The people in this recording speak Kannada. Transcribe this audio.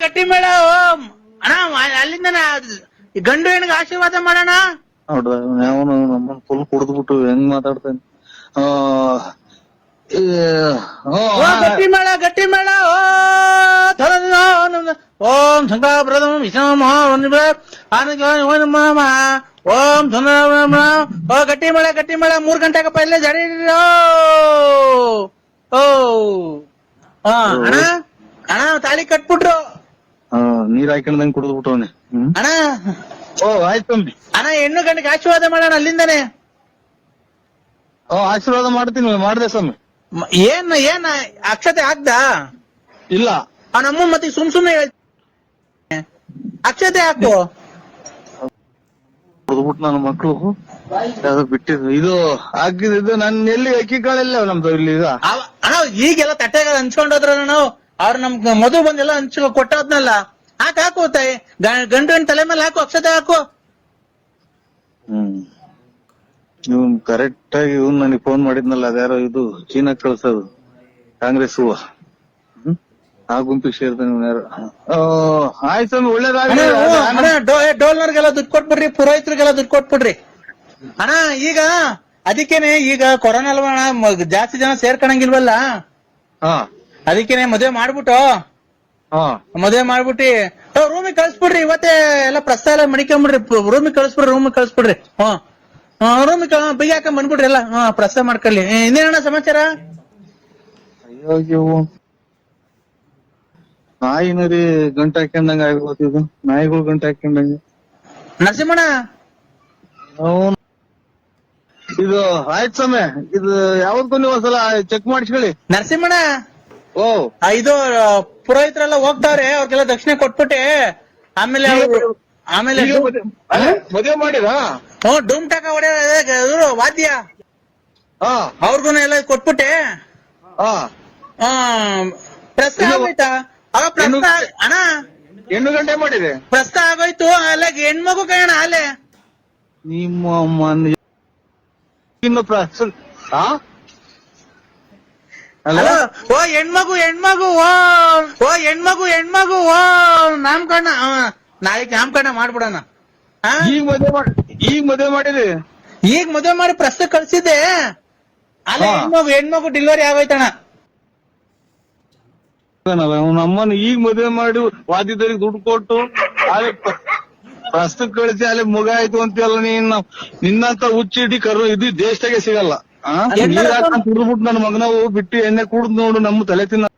ಗಟ್ಟಿ ಮೇಳ ಅಣ್ಣ ಅಲ್ಲಿಂದ ಗಂಡು ಹೆಣ್ಣಿಗೆ ಆಶೀರ್ವಾದ ಮಾಡೋಣ. ನೋಡ್ರ ಅವನು ನಮ್ಮನ್ನ ಫುಲ್ ಕುಡಿದ್ಬಿಟ್ಟು ಹೆಂಗ್ ಮಾತಾಡ್ತಾನೆ. ಗಟ್ಟಿ ಮೇಳ ಗಟ್ಟಿ ಮೇಳ ಓಂ ಶಂಕರಪ್ರದಂ ವಿಷ್ಣು ಓಂ ಗಟ್ಟಿ ಮೇಳ 3 ಗಂಟೆಗಪ್ಪ ಇಲ್ಲೇ ಜಡಿ. ಓ ಅಣ್ಣ ಅಣ್ಣ ತಾಳಿ ಕಟ್ಬಿಟ್ರು ನೀರ್ ಹಾಕೊಂಡಂಗ್ ಕುಡಿದ್ಬಿಟ್ಟವನೆ. ಅಣ್ಣ. ಓ ಆಯ್ತು ಅಣ್ಣ ಹೆಣ್ಣು ಗಂಡಿಗೆ ಆಶೀರ್ವಾದ ಮಾಡೋಣ ಅಲ್ಲಿಂದಾನೆ. ಆಶೀರ್ವಾದ ಮಾಡ್ತೀನಿ, ಮಾಡ್ದೆ ಸ್ವಾಮಿ. ಏನ್ ಅಕ್ಷತೆ ಹಾಕ್ದ ಇಲ್ಲ ನಮ್ಮ ಮತ್ತೆ ಸುಮ್ನೆ ಅಕ್ಷತೆ ಹಾಕು. ಕುಡಿದ್ಬಿಟ್ಟು ನನ್ನ ಮಕ್ಳು ಯಾವ್ದು ಬಿಟ್ಟಿದ್ರು. ಇದು ಹಾಕಿದ್ದು ನನ್ ಎಲ್ಲಿ ಅಕ್ಕಿ ಕಾಳೆಲ್ಲ ನಮ್ದು ಇಲ್ಲಿ ಈಗ. ಅಣ್ಣ ಈಗೆಲ್ಲ ತಟ್ಟೆಗ ಹಂಚ್ಕೊಂಡೋದ್ರ ನಾವು ಅವ್ರ ನಮ್ ಮದುವೆ ಬಂದೆಲ್ಲ ಹಂಚ್ಕೊ ಕೊಟ್ಟದ್ನಲ್ಲ. ಹಾಕು ತಾಯಿ ಗಂಡು ಗಂಡು ತಲೆ ಮೇಲೆ ಹಾಕು, ಅಕ್ಷತೆ ಹಾಕು. ಇವ್ನ್ ಕರೆಕ್ಟ್ ಆಗಿ ಇವ್ನ್ ನನಗೆ ಫೋನ್ ಮಾಡಿದ್ನಲ್ಲ, ಅದ್ಯಾರೋ ಇದು ಚೀನಾ ಕಳ್ಸೋದು ಕಾಂಗ್ರೆಸ್ ಹೂವ. ಆ ಗುಂಪಿಗೆ ಸೇರ್ತಾನೆ ಇವ್ನ ಯಾರು. ಆಯ್ತು ಸ್ವಾಮಿ, ಒಳ್ಳೇದಾಗಲಿ. ಡೋಲ್ನರ್ಗೆಲ್ಲ ದುಡ್ಡು ಕೊಟ್ಬಿಡ್ರಿ, ಪುರೋಹಿತರಿಗೆಲ್ಲ ದುಡ್ಡು ಕೊಟ್ಬಿಡ್ರಿ ಅಣ್ಣ. ಈಗ ಅದಕ್ಕೇನೆ ಈಗ ಕೊರೋನಾ ಅಲ್ವಾ ಅಣ್ಣ, ಜಾಸ್ತಿ ಜನ ಸೇರ್ಕೊಳಂಗಿಲ್ವಲ್ಲ. ಅದಕ್ಕೇನೆ ಮದ್ವೆ ಮಾಡ್ಬಿಟ್ಟು ರೂಮಿಗೆ ಕಳ್ಸ್ಬಿಡ್ರಿ. ಇವತ್ತೇ ಎಲ್ಲ ಪ್ರಸ್ತಾವ ಎಲ್ಲ ಮಡಿಕೊಂಬಿಡ್ರಿ, ರೂಮಿಗೆ ಕಳ್ಸ್ಬಿಡ್ರಿ. ರೂಮಿಗೆ ಬಿಗಿ ಹಾಕೊಂಡ್ ಬಂದ್ಬಿಡ್ರಿ ಎಲ್ಲ. ಪ್ರಸ್ತಾವ ಮಾಡ್ಕೊಳ್ಳಿ. ಇನ್ನೇನಣ್ಣ ಸಮಾಚಾರ? ಅಯ್ಯೋ ನಾಯಿನರಿ ಗಂಟೆ ಹಾಕೊಂಡಂಗ ಆಗ್ಬೋದು. ಇದು ನಾಯಿಗಳು ಗಂಟೆ ಹಾಕೊಂಡಂಗ. ನರಸಿಂಹಣ್ಣ ಇದು ಆಯ್ತು ಸ್ವಾಮಿ, ಇದು ಯಾವತ್ತೂ ನೀವು ಒಂದ್ಸಲ ಚೆಕ್ ಮಾಡಿಸ್ಕೊಳ್ಳಿ. ನರಸಿಂಹಣ್ಣ ಓ ಇದು ಪುರೋಹಿತರೆಲ್ಲ ಹೋಗ್ತಾವ್ರೆ, ಅವ್ರಿಗೆಲ್ಲ ದಕ್ಷಿಣೆ ಕೊಟ್ಬಿಟ್ಟೆ ಆಮೇಲೆ ಮದುವೆ ಮಾಡಿರಾ? ಡೂಮ್ ಟಾಕ ಹೊಡೆಯ ವಾದ್ಯ ಅವ್ರಿಗೂ ಎಲ್ಲ ಕೊಟ್ಬಿಟ್ಟೆ. ಪ್ರಸ್ತಾವ ಆಗೋಯ್ತಾ? ಅಣ್ಣ ಹೆಣ್ಣು ಗಂಟೆ ಮಾಡಿದೆ, ಪ್ರಸ್ತಾವ ಆಗೋಯ್ತು. ಅಲ್ಲ ಹೆಣ್ಮಗು ಕಣ ಅಲ್ಲೇ ನಿಮ್ಮ ಇನ್ನು ಹೆಣ್ಮಗು ನಾಮಕರಣ ನಾಳೆಗೆ ನಾಮಕರಣ ಮಾಡ್ಬಿಡೋಣ. ಈಗ ಮದುವೆ ಮಾಡಿದೆ. ಈಗ ಮದುವೆ ಮಾಡಿ ಪ್ರಸ್ತಾವ ಕಳ್ಸಿದ್ದೆ. ಅಲ್ಲ ಹೆಣ್ಮಗು ಡೆಲಿವರಿ ಆಗೋಯ್ತಣ್ಣ. ನಮ್ಮನ್ನ ಈಗ ಮದುವೆ ಮಾಡಿ ವಾದ್ಯದವ್ರಿಗೆ ದುಡ್ಡು ಕೊಟ್ಟು ಅಲ್ಲಿ ಪ್ರಸ್ತಾವ ಕಳಿಸಿ ಅಲ್ಲಿ ಮಗ ಆಯ್ತು ಅಂತೆಲ್ಲ. ನಿನ್ನಂತ ಹುಚ್ಚಿಡಿ ಕರು ಇದು ದೇಶದಾಗೆ ಸಿಗಲ್ಲ. ನೀರ್ ಹಾಕೊಂಡು ಕುಡಿದ್ಬಿಟ್ಟು ನನ್ನ ಮಗನವು ಬಿಟ್ಟು ಎಣ್ಣೆ ಕುಡಿದ್ ನೋಡು ನಮ್ಮ ತಲೆ ತಿನ್ನ